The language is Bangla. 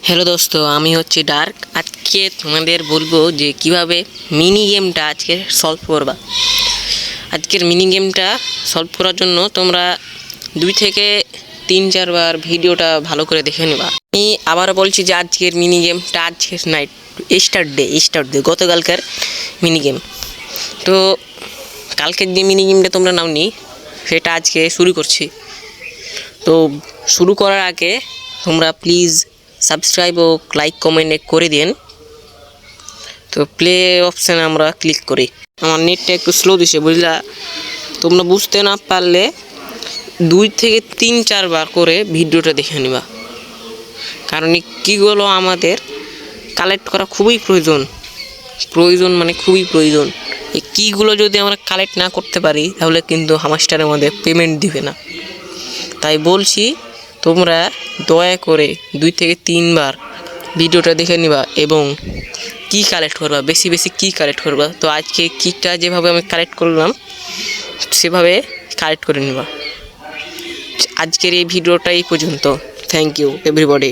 হ্যালো দোস্ত, আমি হচ্ছে ডার্ক। আজকে তোমাদের বলবো যে কিভাবে মিনি গেমটা আজকে সলভ করবা। আজকের মিনি গেমটা সলভ করার জন্য তোমরা 2 থেকে 3-4 বার ভিডিওটা ভালো করে দেখে নেবা। আমি আবার বলছি যে আজকের মিনি গেমটা আজকের নাইট স্টার্ট ডে গতকালকার মিনি গেম। তো কালকের যে মিনি গেমটা তোমরা নাওনি সেটা আজকে শুরু করছি। তো শুরু করার আগে তোমরা প্লিজ সাবস্ক্রাইব ও লাইক কমেন্ট করে দিন। তো প্লে অপশানে আমরা ক্লিক করি। আমার নেটটা একটু স্লো দিছে বুঝলা। তোমরা বুঝতে না পারলে 2 থেকে 3-4 বার করে ভিডিওটা দেখে নিবা, কারণ এই কীগুলো আমাদের কালেক্ট করা খুবই প্রয়োজন মানে খুবই প্রয়োজন। এই কীগুলো যদি আমরা কালেক্ট না করতে পারি তাহলে কিন্তু হামাস্টারের মধ্যে পেমেন্ট দিবে না। তাই বলছি তোমরা দয়া করে 2 থেকে 3 বার ভিডিওটা দেখে নিবা এবং কি কালেক্ট করবা, বেশি কি কালেক্ট করবা। তো আজকে কিটা যেভাবে আমি কালেক্ট করলাম সেভাবে কালেক্ট করে নিবা। আজকের এই ভিডিওটা এই পর্যন্ত। Thank you everybody.